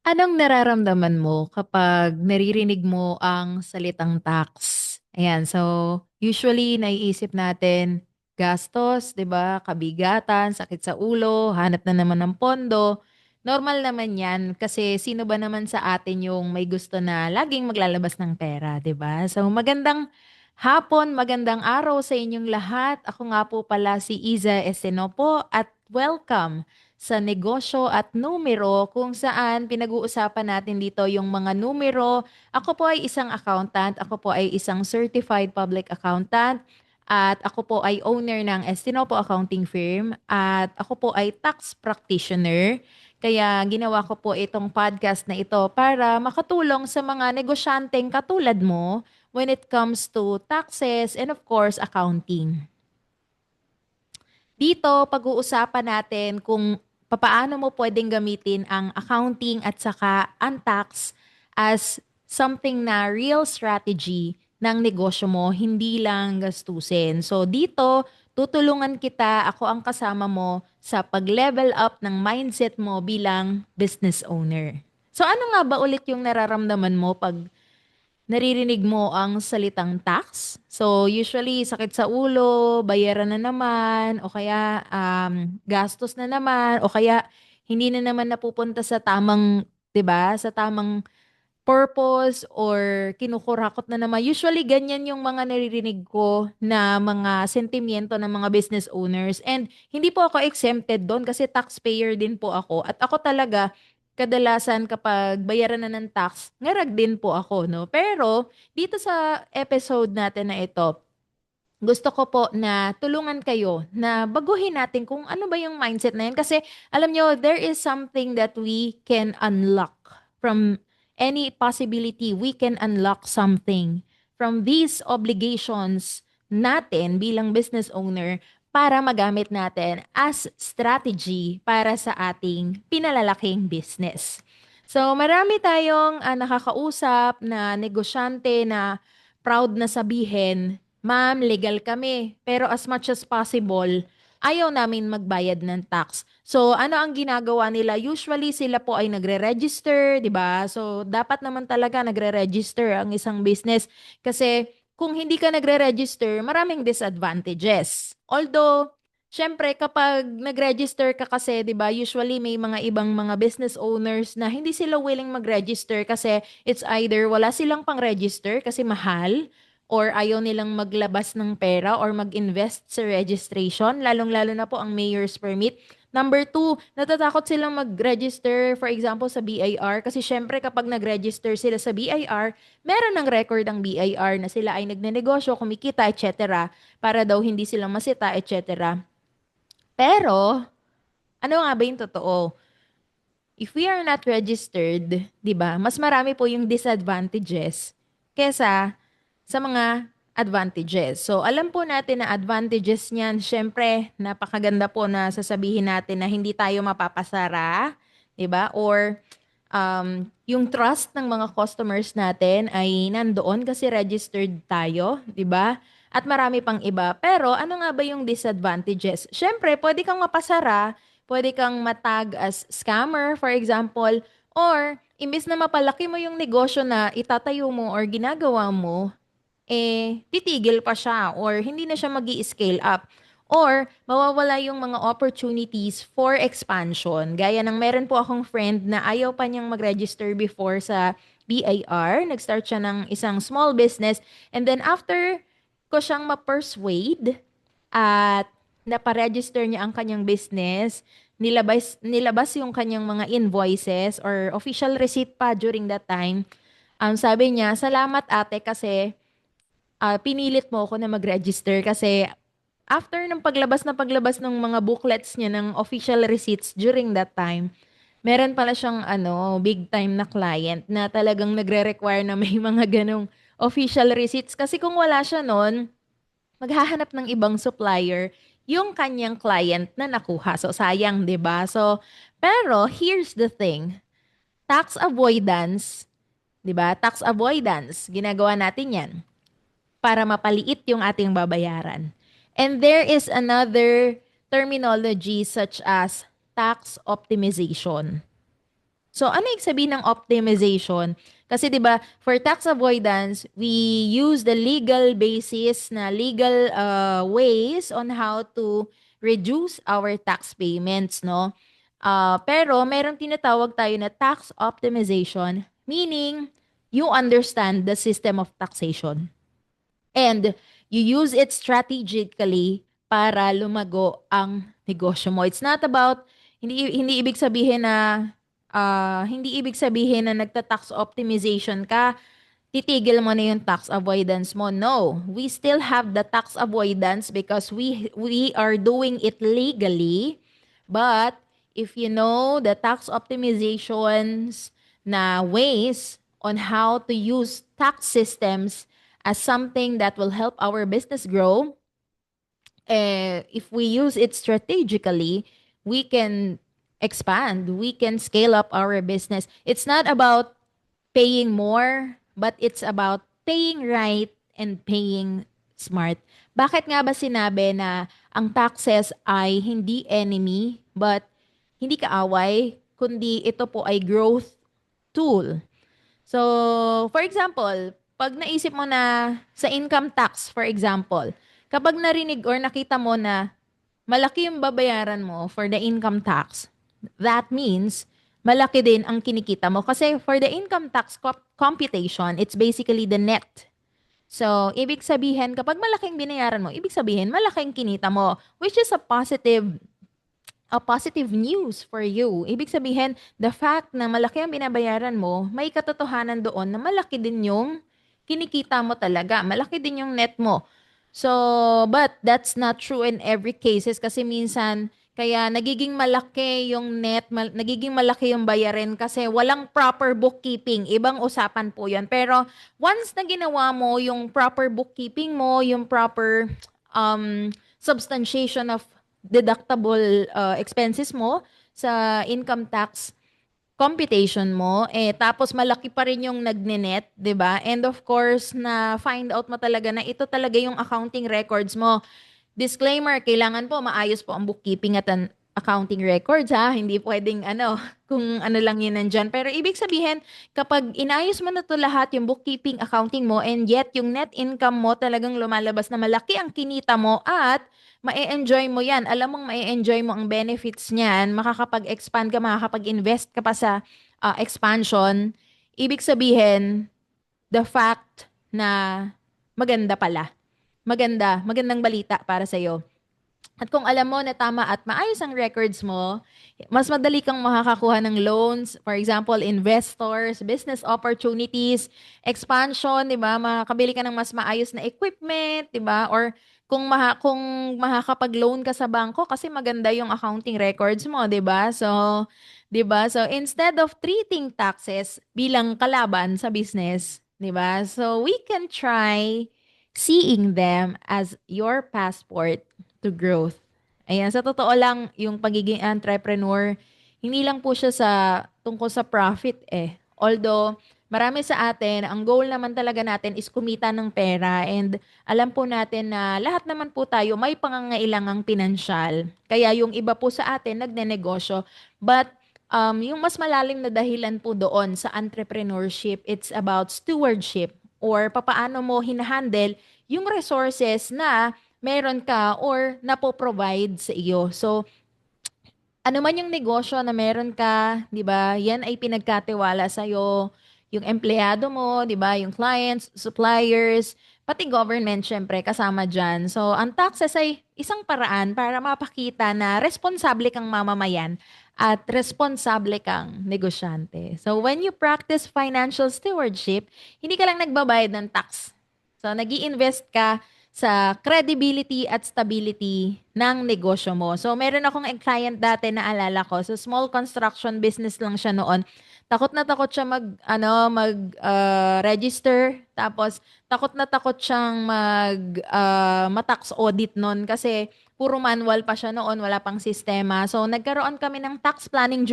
Anong nararamdaman mo kapag naririnig mo ang salitang tax? Ayan, so usually naiisip natin gastos, 'di ba? Kabigatan, sakit sa ulo, hanap na naman ng pondo. Normal naman 'yan kasi sino ba naman sa atin yung may gusto na laging maglalabas ng pera, 'di ba? So magandang hapon, magandang araw sa inyong lahat. Ako nga po pala si Iza Esenopo at welcome sa negosyo at numero kung saan pinag-uusapan natin dito yung mga numero. Ako po ay isang accountant, ako po ay isang certified public accountant, at ako po ay owner ng Estinopo Accounting Firm at ako po ay tax practitioner. Kaya ginawa ko po itong podcast na ito para makatulong sa mga negosyanteng katulad mo when it comes to taxes and of course accounting. Dito, pag-uusapan natin kung papaano mo pwedeng gamitin ang accounting at saka ang tax as something na real strategy ng negosyo mo, hindi lang gastusin. So dito, tutulungan kita, ako ang kasama mo sa pag-level up ng mindset mo bilang business owner. So ano nga ba ulit yung nararamdaman mo pag naririnig mo ang salitang tax? So, usually, sakit sa ulo, bayaran na naman, o kaya gastos na naman, o kaya hindi na naman napupunta sa tamang, 'di ba? Sa tamang purpose or kinukurakot na naman. Usually, ganyan yung mga naririnig ko na mga sentimiento ng mga business owners. And hindi po ako exempted doon kasi taxpayer din po ako. At ako talaga, kadalasan kapag bayaran na ng tax, ngarag din po ako, no? Pero dito sa episode natin na ito, gusto ko po na tulungan kayo na baguhin natin kung ano ba yung mindset na yun. Kasi alam nyo, there is something that we can unlock from any possibility. We can unlock something from these obligations natin bilang business owner para magamit natin as strategy para sa ating pinalalaking business. So marami tayong nakakausap na negosyante na proud na sabihin, "Ma'am, legal kami, pero as much as possible, ayaw namin magbayad ng tax." So, ano ang ginagawa nila? Usually, sila po ay nagre-register, di ba? So, dapat naman talaga nagre-register ang isang business kasi kung hindi ka nagre-register, maraming disadvantages. Although, syempre, kapag nag-register ka kasi, di ba, usually may mga ibang mga business owners na hindi sila willing mag-register kasi it's either wala silang pang-register kasi mahal, or ayaw nilang maglabas ng pera or mag-invest sa registration, lalong-lalo na po ang mayor's permit. Number two, natatakot silang mag-register, for example, sa BIR kasi syempre kapag nag-register sila sa BIR, meron ng record ang BIR na sila ay nagnenegosyo, kumikita, etc. para daw hindi sila masita, etc. Pero, ano nga ba yung totoo? If we are not registered, 'di ba? Mas marami po yung disadvantages kesa sa mga advantages. So, alam po natin na advantages niyan, syempre, napakaganda po na sasabihin natin na hindi tayo mapapasara, 'di ba? Or yung trust ng mga customers natin ay nandoon kasi registered tayo, 'di ba? At marami pang iba. Pero ano nga ba yung disadvantages? Syempre, pwede kang mapasara, pwede kang matag as scammer, for example, or imbis na mapalaki mo yung negosyo na itatayo mo or ginagawa mo, titigil pa siya or hindi na siya magi-scale up. Or mawawala yung mga opportunities for expansion. Gaya ng meron po akong friend na ayaw pa niyang mag-register before sa BIR. Nag-start siya ng isang small business. And then after ko siyang ma-persuade at naparegister niya ang kanyang business, nilabas yung kanyang mga invoices or official receipt pa during that time. Sabi niya, "Salamat ate kasi pinilit mo ako na mag-register kasi after ng paglabas ng mga booklets niya ng official receipts during that time, meron pala siyang big time na client na talagang nagre-require na may mga ganong official receipts. Kasi kung wala siya nun, maghahanap ng ibang supplier yung kanyang client na nakuha. So, sayang, 'di ba? So, pero here's the thing. Tax avoidance, 'di ba? Tax avoidance, ginagawa natin 'yan para mapaliit yung ating babayaran. And there is another terminology such as tax optimization. So, ano yung sabihin ng optimization? Kasi 'di ba, for tax avoidance, we use the legal basis na legal ways on how to reduce our tax payments, no? Pero meron tinatawag tayo na tax optimization, meaning you understand the system of taxation and you use it strategically para lumago ang negosyo mo. It's not about hindi ibig sabihin na hindi ibig sabihin na nagta-tax optimization ka, titigil mo na yung tax avoidance mo. No, we still have the tax avoidance because we are doing it legally. But if you know the tax optimizations na ways on how to use tax systems as something that will help our business grow, if we use it strategically, we can expand, we can scale up our business. It's not about paying more, but it's about paying right and paying smart. Bakit nga ba sinabi na ang taxes ay hindi enemy, but hindi kaaway, kundi ito po ay growth tool? So, for example, pag naisip mo na sa income tax, for example, kapag narinig or nakita mo na malaki yung babayaran mo for the income tax, that means malaki din ang kinikita mo. Kasi for the income tax computation, it's basically the net. So, ibig sabihin, kapag malaking binayaran mo, ibig sabihin, malaking kinita mo, which is a positive news for you. Ibig sabihin, the fact na malaki ang binabayaran mo, may katotohanan doon na malaki din yung kinikita mo talaga. Malaki din yung net mo. So, but that's not true in every cases kasi minsan, kaya nagiging malaki yung net, nagiging malaki yung bayarin kasi walang proper bookkeeping. Ibang usapan po yan. Pero once na ginawa mo yung proper bookkeeping mo, yung proper substantiation of deductible expenses mo sa income tax computation mo, tapos malaki pa rin yung nagnenet, 'di ba? And of course, na find out mo talaga na ito talaga yung accounting records mo. Disclaimer, kailangan po maayos po ang bookkeeping at ang accounting records ha. Hindi pwedeng kung ano lang yun nandyan. Pero ibig sabihin, kapag inayos mo na to lahat, yung bookkeeping, accounting mo, and yet yung net income mo talagang lumalabas na malaki ang kinita mo at ma-enjoy mo yan. Alam mong ma-enjoy mo ang benefits niyan, makakapag-expand ka, makakapag-invest ka pa sa expansion. Ibig sabihin, the fact na maganda pala. Magandang balita para sa'yo. At kung alam mo na tama at maayos ang records mo, mas madali kang makakakuha ng loans, for example, investors, business opportunities, expansion, 'di ba? Makakabili ka ng mas maayos na equipment, 'di ba? Or kung makakapag-loan ka sa bangko kasi maganda yung accounting records mo, 'di ba? So, 'di ba? So, instead of treating taxes bilang kalaban sa business, 'di ba? So, we can try seeing them as your passport to growth. Ayan, sa totoo lang, yung pagiging entrepreneur, hindi lang po siya tungkol sa profit eh. Although, marami sa atin, ang goal naman talaga natin is kumita ng pera and alam po natin na lahat naman po tayo may pangangailangang pinansyal. Kaya yung iba po sa atin nagnenegosyo. But yung mas malalim na dahilan po doon sa entrepreneurship, it's about stewardship or papaano mo hinahandle yung resources na meron ka or napo-provide sa iyo. So, ano man yung negosyo na meron ka, 'di ba? Yan ay pinagkatiwala sa iyo, yung empleyado mo, 'di ba? Yung clients, suppliers, pati government syempre kasama diyan. So, ang taxes ay isang paraan para mapakita na responsable kang mamamayan at responsable kang negosyante. So, when you practice financial stewardship, hindi ka lang nagbabayad ng tax. So, nag-i-invest ka sa credibility at stability ng negosyo mo. So, meron akong client dati na alala ko. So, small construction business lang siya noon. Takot na takot siya register. Tapos, takot siyang ma-tax audit noon kasi puro manual pa siya noon, wala pang sistema. So, nagkaroon kami ng tax planning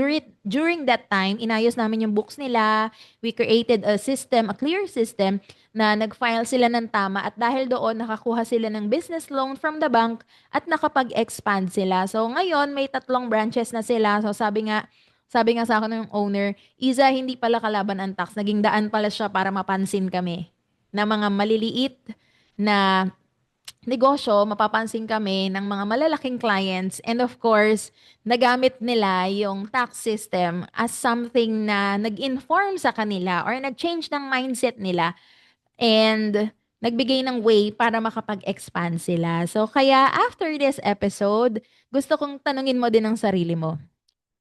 during that time. Inayos namin yung books nila. We created a system, a clear system na nag-file sila ng tama at dahil doon nakakuha sila ng business loan from the bank at nakapag-expand sila. So ngayon may 3 branches na sila. So sabi nga, Sabi nga sa akin ng owner, Iza, hindi pala kalaban ang tax. Naging daan pala siya para mapansin kami na mga maliliit na negosyo, mapapansin kami ng mga malalaking clients. And of course, nagamit nila yung tax system as something na nag-inform sa kanila or nag-change ng mindset nila and nagbigay ng way para makapag-expand sila. So, kaya after this episode, gusto kong tanungin mo din ang sarili mo.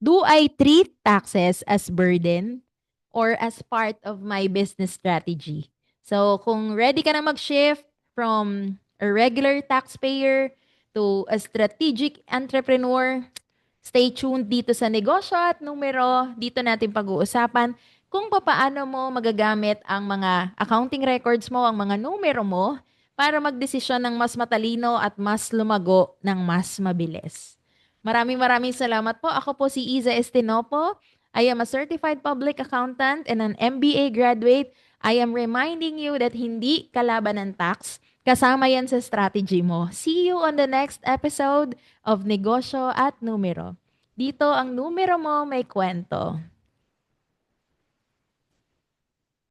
Do I treat taxes as burden or as part of my business strategy? So, kung ready ka na mag-shift from a regular taxpayer to a strategic entrepreneur, stay tuned dito sa Negosyo at Numero. Dito natin pag-uusapan kung papaano mo magagamit ang mga accounting records mo, ang mga numero mo, para magdesisyon ng mas matalino at mas lumago ng mas mabilis. Maraming maraming salamat po. Ako po si Iza Estinopo. I am a certified public accountant and an MBA graduate. I am reminding you that hindi kalaban ng tax. Kasama yan sa strategy mo. See you on the next episode of Negosyo at Numero. Dito ang numero mo may kwento.